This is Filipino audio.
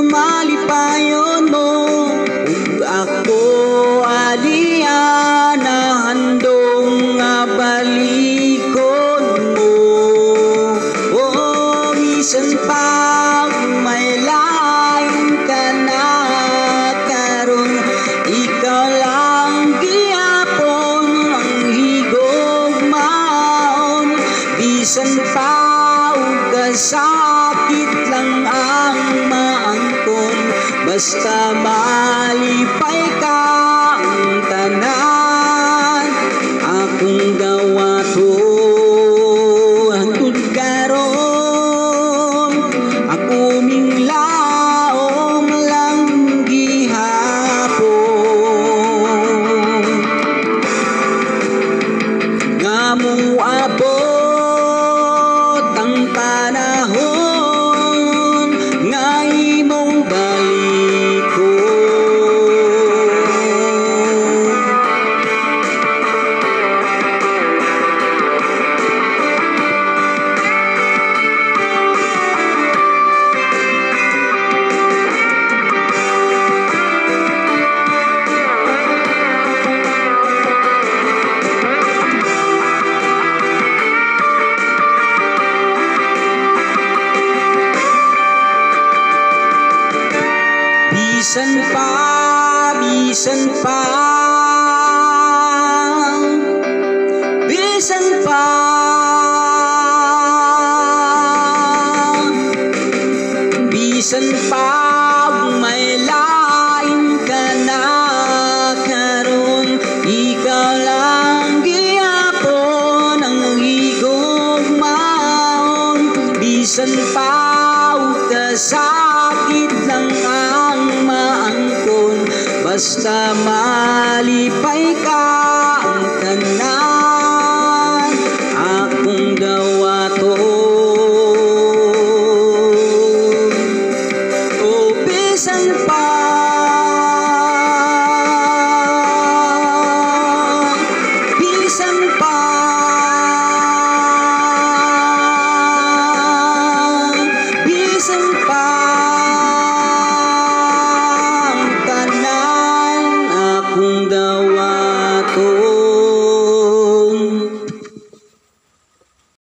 malipayon mo, ug ako aliya na handong nga balikon mo. Oh, bisan pa may lain ka na karon, ikaw lang gihapon ang higugmaon. Bisan pa kasakit lang ang maangkon, basta malipay ka ang tanan. Akong gawato hangtod karon, ako minglaom lang gihapon. Ngamong abot ang panahon nga imong balikon. Bisan pa, bisan pa, bisan pa, bisan pa may lain ka na karon, ikaw lang gihapon ang higugmaon. Bisan pa kasakit lang ang maangkon, basta malipay ka ang tanan.